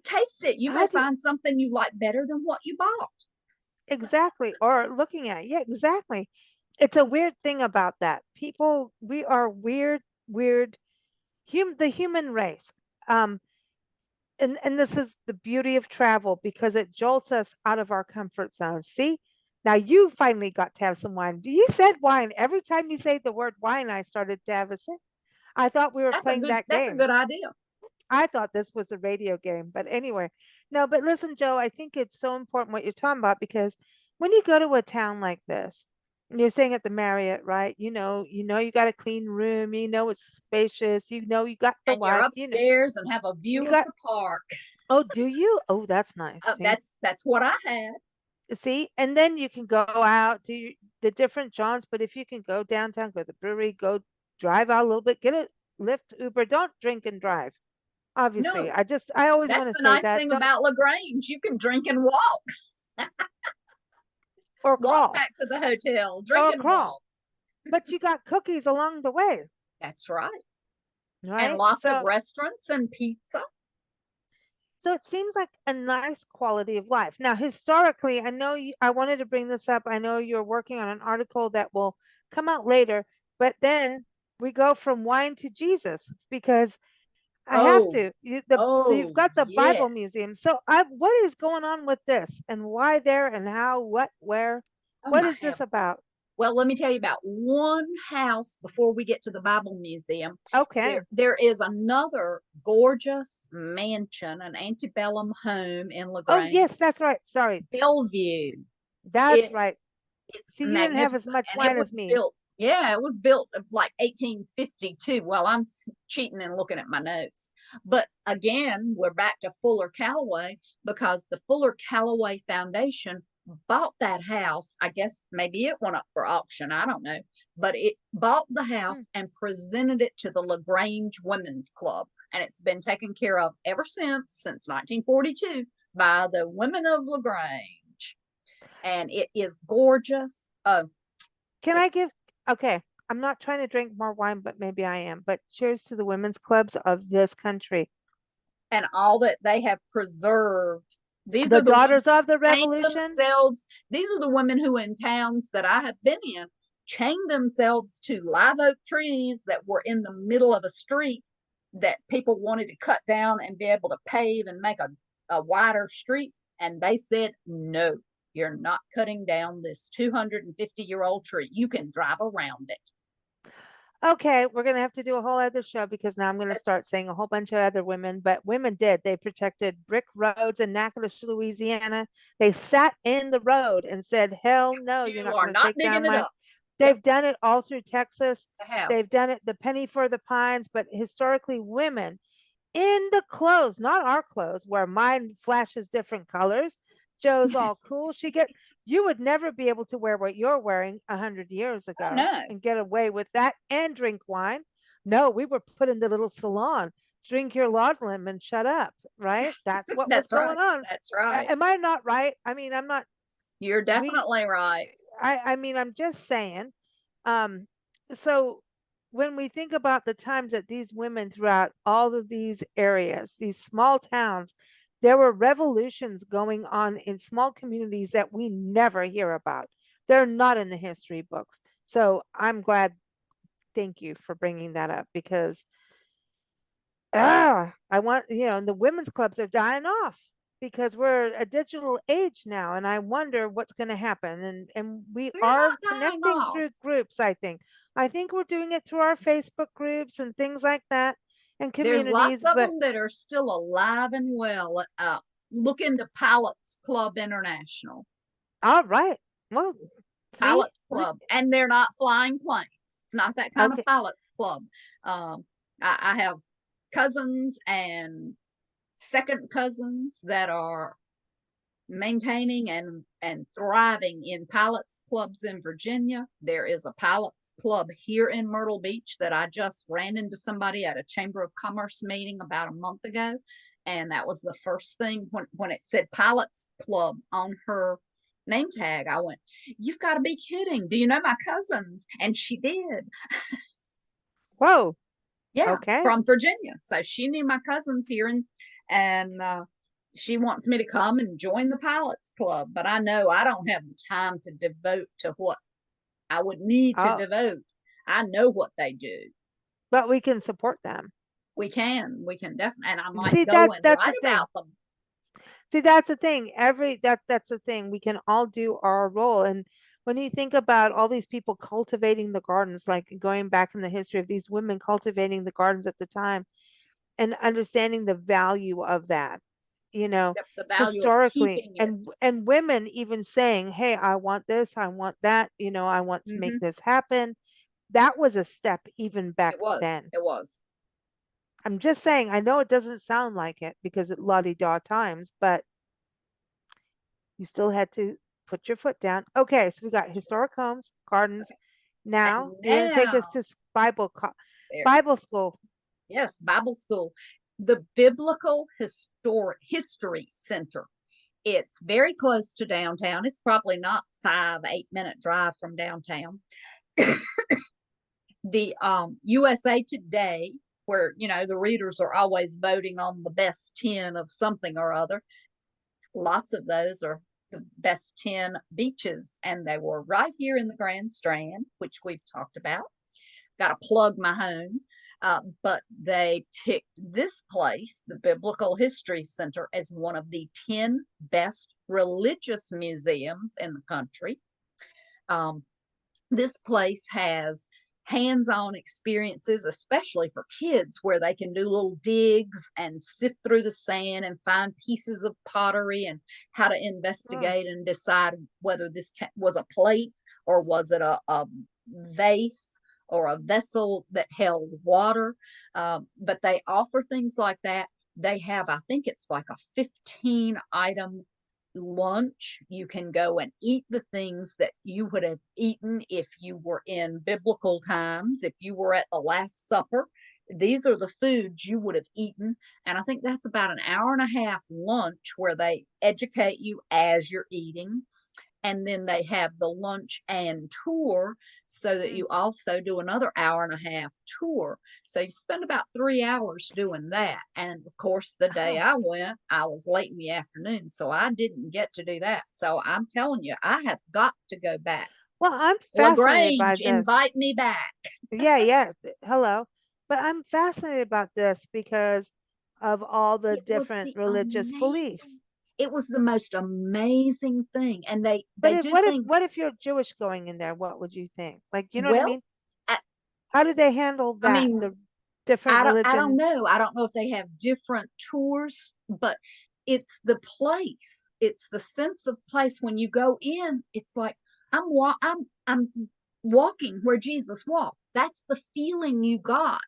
Taste it. You may I do find something you like better than what you bought. exactly, or looking at. Yeah, exactly. It's a weird thing about that. People, we are weird the human race. Um, and this is the beauty of travel because it jolts us out of our comfort zone. See, now you finally got to have some wine. You said wine. Every time you say the word wine, I started to have a sip. I thought we were playing that That's a game. good idea. I thought this was a radio game, but anyway, no, but listen, Joe, I think it's so important what you're talking about because when you go to a town like this, and you're staying at the Marriott, right? You got a clean room, it's spacious, you got the And you're wine, upstairs and have a you view of got, the park. oh, do you? Oh, that's nice. That's what I had. And then you can go out, the different jaunts, but if you can go downtown, go to the brewery, go drive out a little bit, get a Lyft, Uber, don't drink and drive. Obviously, No, I always want that's to the say nice that. thing Don't about LaGrange. You can drink and or walk crawl back to the hotel, drink or and crawl, walk. but you got cookies along the way, That's right. And right? lots of So, restaurants and pizza. so it seems like a nice quality of life. Now, historically, I wanted to bring this up. I know you're working on an article that will come out later, but then we go from wine to Jesus because I have Oh, to. You've oh, got the yes. Bible Museum. So, what is going on with this, and why there, and how, what, where? Oh, What my is this heaven. about? Well, let me tell you about one house before we get to the Bible Museum. Okay. There is another gorgeous mansion, an antebellum home in Oh, LaGrange, yes, that's right. Sorry, Bellevue. that's It right. it's See, you didn't have as magnificent, much and it wine was as me. built. Yeah, it was built like 1852. Well, I'm cheating and looking at my notes, but again, we're back to Fuller Callaway because the Fuller Callaway Foundation bought that house. I guess maybe it went up for auction. I don't know, but it bought the Hmm. house and presented it to the LaGrange Women's Club, and it's been taken care of ever since 1942 by the women of LaGrange, and it is gorgeous. Can I It's give? Okay, I'm not trying to drink more wine, but maybe I am. But cheers to the women's clubs of this country, and all that they have preserved. These the are the women daughters of the who chained revolution. themselves. These are the women who, in towns that I have been in, chained themselves to live oak trees that were in the middle of a street that people wanted to cut down and be able to pave and make a wider street. And they said no. You're not cutting down this 250-year-old tree. You can drive around it. Okay, we're going to have to do a whole other show because now I'm going to start saying a whole bunch of other women, but women did. They protected brick roads in Natchitoches, Louisiana. They sat in the road and said, hell no, you're You not are going to not take down digging it my. up. Yep, They've done it all through Texas. I have. They've done it the penny for the pines, but historically, women in the clothes, not our clothes, where mine flashes different colors. Joe's all cool. You would never be able to wear what you're wearing 100 years Oh, ago no. and get away with that and drink wine. No, we were put in the little salon. Drink your laudanum and shut up, right? That's what was That's right. going on. That's right. Am I not right? I mean, I'm not. You're We definitely right. I mean, I'm just saying. Um, so when we think about the times that these women throughout all of these areas, these small towns, there were revolutions going on in small communities that we never hear about. They're not in the history books. So I'm glad. Thank you for bringing that up because I want, the women's clubs are dying off because we're a digital age now, and I wonder what's going to happen. And we They're are not dying connecting off. through groups, I think. I think we're doing it through our Facebook groups and things like that and There's lots communities, of but them that are still alive and well. Look into Pilots Club International. all right. Well, see, Pilots Club, and they're not flying planes. It's not that kind of okay. Pilots Club. I have cousins and second cousins that are maintaining and thriving in pilots clubs in Virginia. There is a pilots club here in Myrtle Beach that I just ran into somebody at a Chamber of Commerce meeting about a month ago, and that was the first thing when it said pilots club on her name tag. I went, "You've got to be kidding. Do you know my cousins?" And she did. Whoa. Yeah, Okay. from Virginia. So she knew my cousins here, and she wants me to come and join the pilots club. But I know I don't have the time to devote to what I would need to Oh, devote. I know what they do. but we can support them. We can definitely, and I might See, go and that's write the thing. about them. See, that's the thing. That's the thing. We can all do our role. And when you think about all these people cultivating the gardens, like going back in the history of these women cultivating the gardens at the time and understanding the value of that, The value of historically, keeping it. and women even saying, "Hey, I want this, I want that, I want to make Mm-hmm. this happen." That was a step even It back was. then. It was. I'm just saying, I know it doesn't sound like it because it la-di-da times, but you still had to put your foot down. Okay, so we got historic homes, gardens. Okay. And Now you're going to take now us to there, Bible school. yes, Bible school, the Biblical History Center. It's very close to downtown. It's probably not 5-8 minute drive from downtown. The USA Today, where the readers are always voting on the best 10 of something or other. Lots of those are the best 10 beaches, and they were right here in the Grand Strand, which we've talked about. Got to plug my home. But they picked this place, the Biblical History Center, as one of the 10 best religious museums in the country. Um, this place has hands-on experiences, especially for kids, where they can do little digs and sift through the sand and find pieces of pottery and how to Mm. investigate and decide whether this was a plate or was it a vase or a vessel that held water. But they offer things like that. They have, I think it's like a 15 item lunch. You can go and eat the things that you would have eaten if you were in biblical times, if you were at the Last Supper. These are the foods you would have eaten. And I think that's about an hour and a half lunch where they educate you as you're eating, and then they have the lunch and tour so that Mm. you also do another hour and a half tour. So you spend about 3 hours doing that. And of course, the day Oh. I went, I was late in the afternoon, so I didn't get to do that. So I'm telling you, I have got to go back. Well, I'm fascinated by LaGrange, this. invite me back. Yeah, yeah. Hello. But I'm fascinated about this because of all the It was different the religious beliefs. It was the most amazing thing, and But they do what things if you're Jewish going in there? What would you think? Like, you know what I well. mean? I, How did they handle I that? mean, The different I don't religion. know. I don't know if they have different tours, but it's the place. It's the sense of place when you go in. It's like I'm walking where Jesus walked. That's the feeling you got.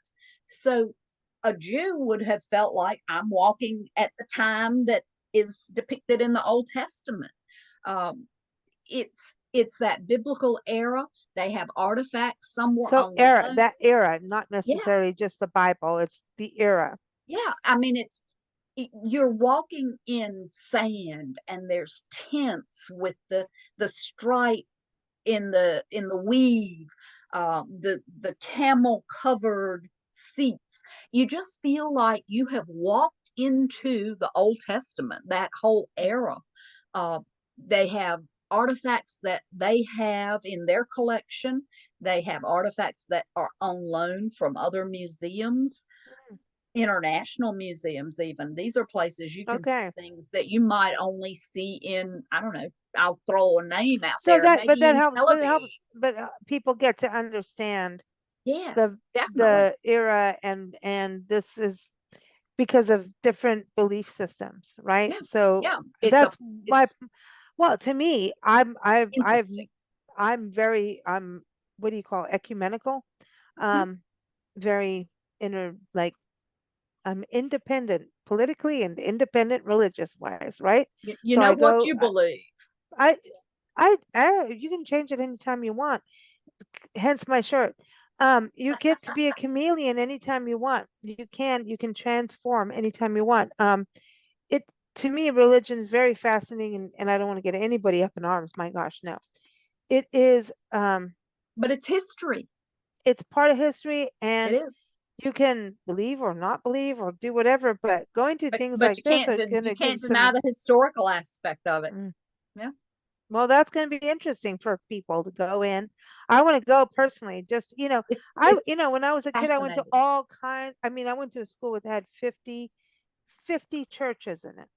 So a Jew would have felt like I'm walking at the time that is depicted in the Old Testament. Um, it's that biblical era. They have artifacts. Some were So era, unknown. that era, not Yeah, necessarily just the Bible. It's the era. yeah. I mean, you're walking in sand, and there's tents with the stripe in the weave, the camel covered seats. You just feel like you have walked into the Old Testament, that whole era. Uh, they have artifacts that they have in their collection. They have artifacts that are on loan from other museums, international museums. Even these are places you can see Okay. things that you might only see in, I don't know, I'll throw a name out So there, that, but maybe that in helps, Tel but it Aviv. helps, but people get to understand the Yes, definitely. the era, and this is because of different belief systems, right? Yeah, So yeah. that's my, It's well, to me, interesting. I'm very, what do you call it, ecumenical? Mhm. Um, very inner, like I'm independent politically and independent religious wise, right? You So know I what go, you believe. I, you can change it anytime you want. Hence my shirt. You get to be a chameleon anytime you want. You can transform anytime you want. It to me, religion is very fascinating, and I don't want to get anybody up in arms. My gosh, no. It is, But it's history. it's part of history, It and is. you can believe or not believe or do whatever, but going to things But like this are going you to give can't deny some. the historical aspect of it. Mm, Yeah. well, that's going to be interesting for people to go in. I want to go personally. Just, It's when I was a kid, I went to fascinating. all kinds. I mean, I went to a school that had 50 churches in it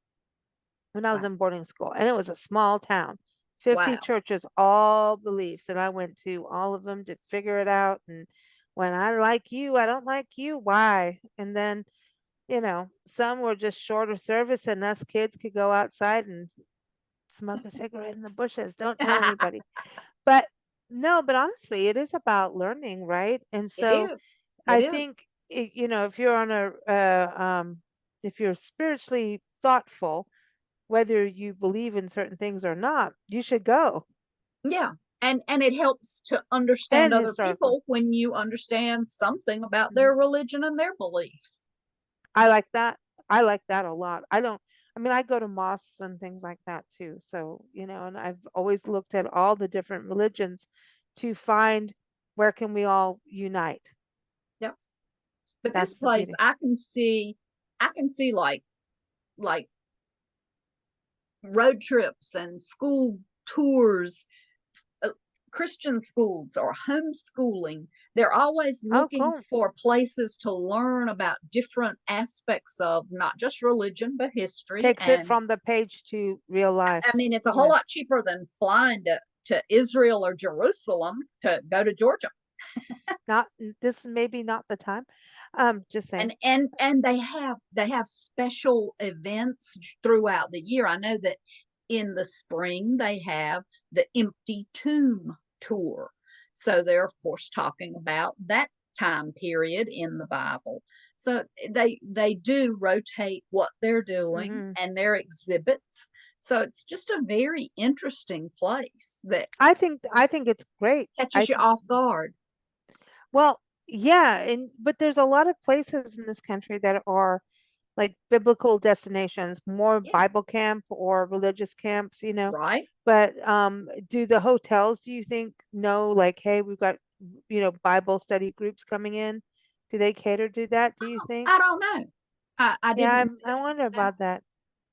when I was Wow. in boarding school, and it was a small town. 50 Wow. churches, all beliefs, and I went to all of them to figure it out. And when I like you, I don't like you. Why? And then, some were just shorter service, and us kids could go outside and smoke a cigarette in the bushes. Don't tell anybody. But no, but honestly, it is about learning, right? And It so is. It I is. think, if you're on if you're spiritually thoughtful, whether you believe in certain things or not, you should go. Yeah. And it helps to understand And other historical. people when you understand something about Mhm. their religion and their beliefs. I like that. I like that a lot. I mean, I go to mosques and things like that too. So, and I've always looked at all the different religions to find where can we all unite. Yeah. But this That's the place, beauty. I can see like road trips and school tours, uh, Christian schools or homeschooling. They're always Oh, looking cool. for places to learn about different aspects of not just religion, but history. Takes it And from the page to real I life. mean, it's a whole Yeah. lot cheaper than flying to Israel or Jerusalem to go to Georgia. Not this maybe not the time. Just saying. And they have special events throughout the year. I know that in the spring they have the empty tomb tour, so they're of course talking about that time period in the Bible. So they do rotate what they're doing Hmm. and their exhibits. So it's just a very interesting place that I think it's great. I catches you think off guard. well, yeah, and but there's a lot of places in this country that are like biblical destinations, more Yeah. Bible camp or religious camps. Right. But do the hotels, do you think, know, like, hey, we've got, Bible study groups coming in? Do they cater to that, do you think? I don't know. I Yeah, didn't I notice wonder that. about that.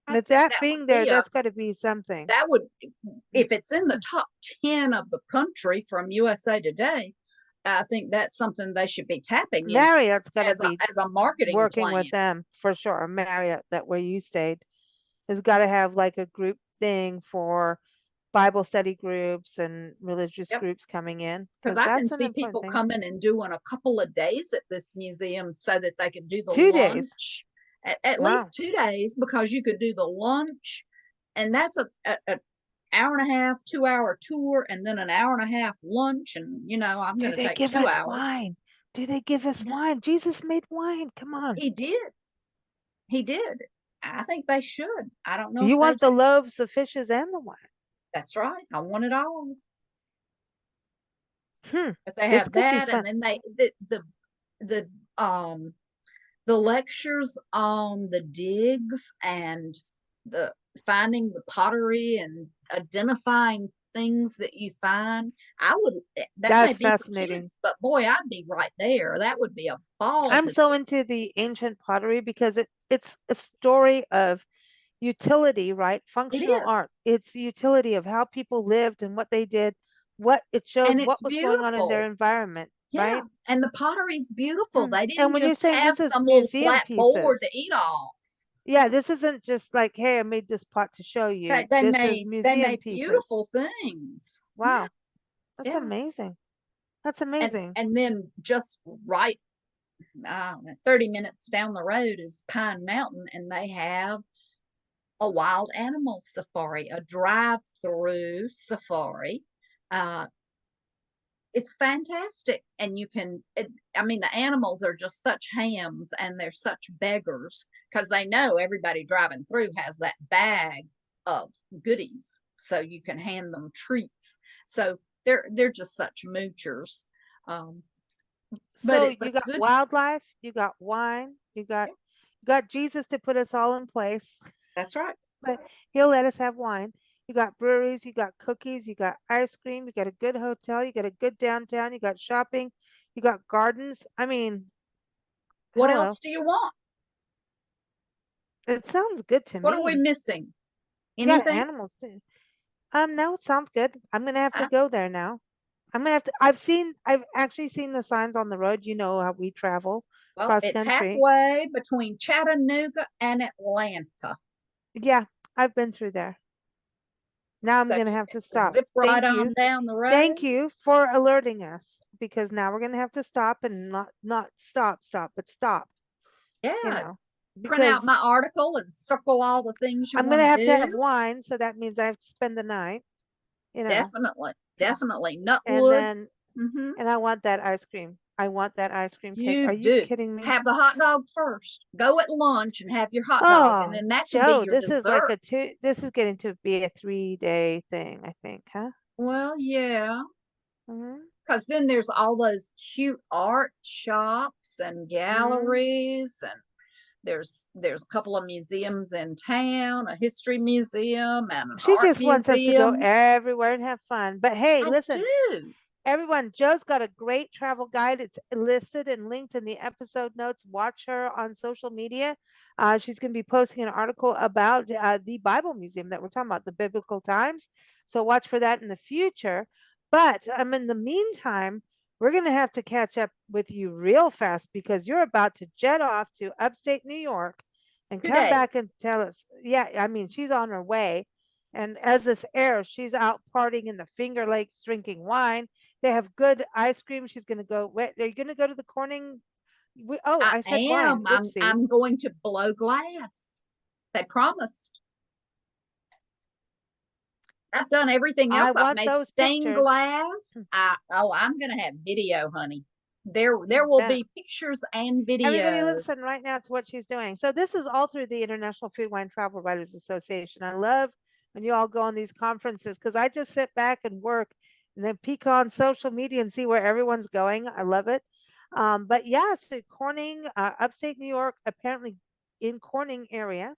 But that That would being there, be a that's got to be something. that would Mm, if it's in the top 10 of the country from USA Today, I think that's something they should be tapping into Marriott's got to be as a marketing working plan. with them for sure. Marriott, that where you stayed. has got to have like a group thing for Bible study groups and religious Yep. groups coming in, Because because I can that's an see important people thing. coming and doing a couple of days at this museum so that they could do the 2 days. lunch, at Wow. least 2 days, because you could do the lunch, and that's a hour and a half, 2 hour tour, and then an hour and a half lunch. And I'm Do going to they take give two us hours. wine? Do they give us No, wine? Jesus made wine. Come on. he did. He did. I think they should. I don't know if You they've. want the loaves, the fishes, and the wine. That's right. I want it all. Hmm. But they This have could be that, and fun. then the um the lectures on the digs and the finding the pottery and identifying things that you find. I would That may That's be for fascinating. kids, but boy, I'd be right there. That would be a ball I'm to so do. into the ancient pottery because it's a story of utility, right? It Functional is. art. It's utility of how people lived and what they did, what it shows And it's what was going on in their beautiful. environment, Yeah. right? And the pottery's beautiful. They And didn't when you're just saying have this is some little museum flat board to pieces, eat off. yeah, this isn't just like, hey, I made this pot to show They, you. they This is made they museum made pieces. beautiful things. Yeah, Wow, that's yeah. amazing. That's And amazing. and then just right 30 minutes down the road is Pine Mountain, and they have a wild animal safari, a drive-through safari. Uh, it's fantastic, and I mean, the animals are just such hams, and they're such beggars because they know everybody driving through has that bag of goodies, so you can hand them treats. So they're just such moochers. Um, but So it's a you got good. wildlife, you got wine, you got Jesus to put us all in place, That's right. but he'll let us have wine. You got breweries, you got cookies, you got ice cream, you got a good hotel, you got a good downtown, you got shopping, you got gardens. I mean, What hello. else do you want? It sounds good to What are we me. missing? Yeah, Anything? animals too. No, it sounds good. I'm gonna have to Uh, go there now. I'm gonna have to. I've actually seen the signs on the road. You know how we travel well, cross it's country. halfway between Chattanooga and Atlanta. Yeah, I've been through there. Now I'm So gonna you have to can stop. zip right Thank on you. down the road. Thank you for alerting us because now we're gonna have to stop and not stop, but stop, you Yeah. know, Print out because my article and circle all the things you I'm want gonna have to to have do. wine, so that means I have to spend the night, you know. Definitely. Hmm. Definitely. And Nutwood. then Hmm. and I want that ice cream. I want that ice cream cake. You Are you do. kidding me? Have the hot dog first. Go at lunch and have your hot dog, and Oh, then that can be Joe, your this is like dessert. a this is getting to be a 3-day thing, I think, huh? Well, yeah. Hmm. Because then there's all those cute art shops and Hmm. galleries, and there's a couple of museums in town, a history museum and an She art just wants us to go museum. everywhere and have fun. But hey, I listen, do. everyone, Joe's got a great travel guide. It's listed and linked in the episode notes. Watch her on social media. She's going to be posting an article about the Bible Museum that we're talking about, the biblical times. So watch for that in the future. But in the meantime, we're going to have to catch up with you real fast because you're about to jet off to upstate New York and Two come back and days. tell us. Yeah, I mean, she's on her way. And as this airs, she's out partying in the Finger Lakes, drinking wine. They have good ice cream. She's going to go. Wait, are you going to go to the Corning? Oh, I I said wine. am. I'm Oopsie. I'm going to blow glass. They promised. I've done everything I else. I've want made those stained pictures. glass. I'm gonna have video, honey. There You will bet. be pictures and Everybody video. listen right now to what she's doing. So this is all through the International Food Wine Travel Writers Association. I love when you all go on these conferences because I just sit back and work and then peek on social media and see where everyone's going. I love it. But yeah, so Corning, upstate New York, apparently in Corning area,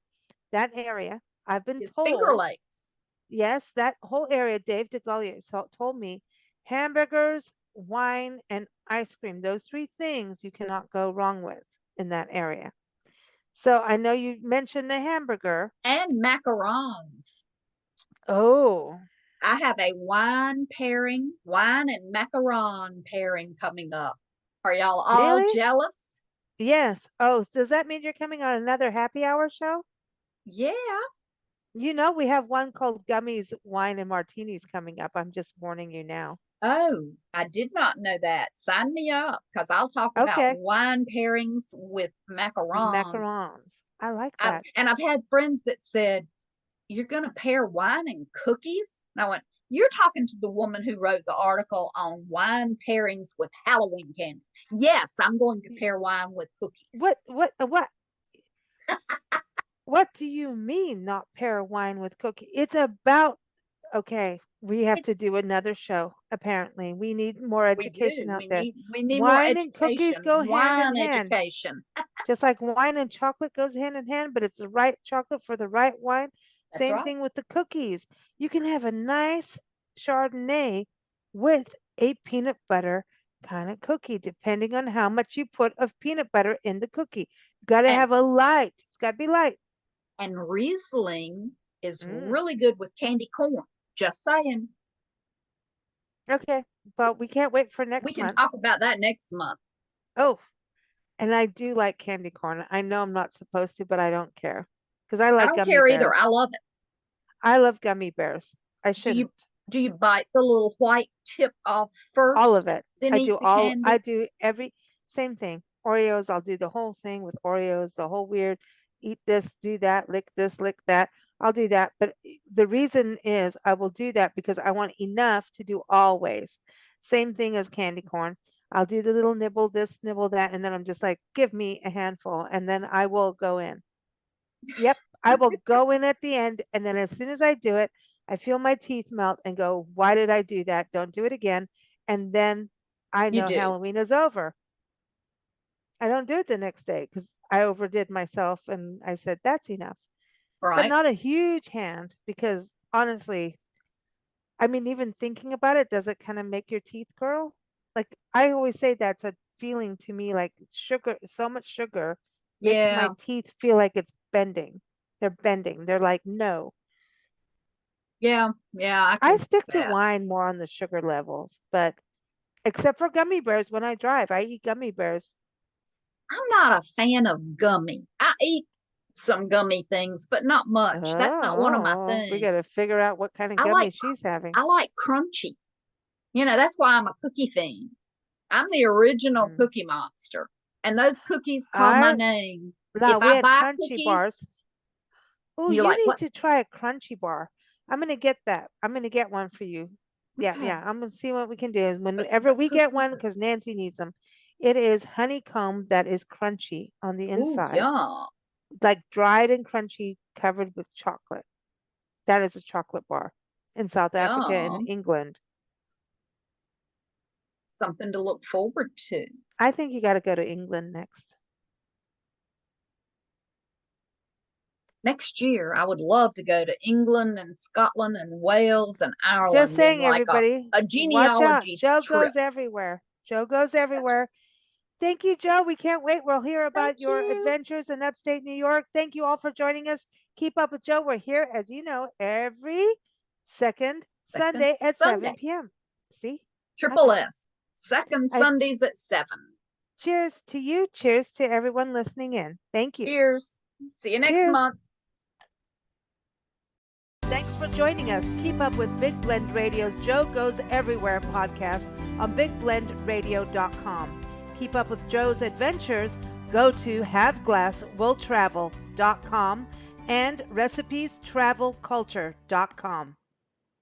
that area, I've been Is Finger told. Lakes. Yes, that whole area, Dave DeGollier told me hamburgers, wine, and ice cream. Those three things you cannot go wrong with in that area. So I know you mentioned the hamburger. And macarons. Oh, I have a wine and macaron pairing coming up. Are y'all all really? jealous? Yes. Oh, does that mean you're coming on another happy hour show? Yeah. You know, we have one called Gummies Wine and Martinis coming up. I'm just warning you now. Oh, I did not know that. Sign me up because I'll talk about Okay. wine pairings with macaron. Macarons. I like that. I've had friends that said, "You're going to pair wine and cookies?" And I went, "You're talking to the woman who wrote the article on wine pairings with Halloween candy. Yes, I'm going to pair wine with cookies." What do you mean not pair wine with cookie? It's about okay, we have to It's do another show, apparently. We need more we education do. out there. We need more Wine and cookies education, go hand in wine hand. education. Just like wine and chocolate goes hand in hand, but it's the right chocolate for the right wine. That's Same right. thing with the cookies. You can have a nice Chardonnay with a peanut butter kind of cookie, depending on how much you put of peanut butter in the cookie. Got to And have a light. It's got to be light. and Riesling is Mm, really good with candy corn. Just saying. okay. Well, we can't wait for We next can month. talk about that next month. Oh, and I do like candy corn. I know I'm not supposed to, but I don't care because I I like don't gummy care either. bears. I love it. I love gummy bears. I Do you shouldn't. do you bite the little white tip off All of first, it. then eat the I candy? do every same thing. Oreos, I'll do the whole thing with Oreos, the whole weird eat this, do that, lick this, lick that. I'll do that. But the reason is I will do that because I want enough to do always. Same thing as candy corn. I'll do the little nibble this, nibble that, and then I'm just like, give me a handful, and then I will go in. Yep, I will go in at the end, and then as soon as I do it, I feel my teeth melt and go, "Why did I do that? Don't do it again." And then I You know do, Halloween is over. I don't do it the next day because I overdid myself and I said, "That's enough." But right? not a huge hand because honestly, I mean, even thinking about it, does it kind of make your teeth curl? Like I always say that's a feeling to me like sugar, so much sugar makes my Yeah, teeth feel like it's bending. They're bending. They're like, no. yeah, yeah. I I can see stick to that. wine more on the sugar levels, but except for gummy bears, when I drive, I eat gummy bears. I'm not a fan of gummy. I eat some gummy things, but not much. That's not one of my We things. got to figure out what kind of I like gummy she's having. I like crunchy. That's why I'm a cookie fiend. I'm the original Mm. cookie monster. And those cookies call my I name. If no, we I had buy crunchy cookies, bars. Oh, you're you like, need what? to try a crunchy bar. I'm gonna get that. I'm gonna get one for you. Yeah, Okay. yeah. I'm gonna see what we can do. But Whenever but we get cookies one, are because Nancy needs them. It is honeycomb that is crunchy on the ooh, inside, yum. like dried and crunchy, covered with chocolate. That is a chocolate bar in South Africa and Yum. England. Something to look forward to. I think you got to go to England next. Next year, I would love to go to England and Scotland and Wales and Just Ireland in saying, like everybody, a watch out. genealogy Joe trip. goes everywhere. Joe goes That's everywhere. Thank you, Joe. We can't wait. We'll hear thank about your you. adventures in upstate New York. Thank you all for joining us. Keep up with Joe. We're here, as you know, every second Second Sunday at 7 Sunday. p.m. See, I Triple got it. S. Second I Sundays at 7. cheers to you. Cheers to everyone listening in. Thank you. Cheers. See you next Cheers. month. Thanks for joining us. Keep up with Big Blend Radio's Joe Goes Everywhere podcast on bigblendradio.com. Keep up with Joe's adventures. Go to haveglasswilltravel.com and recipiestravelculture.com.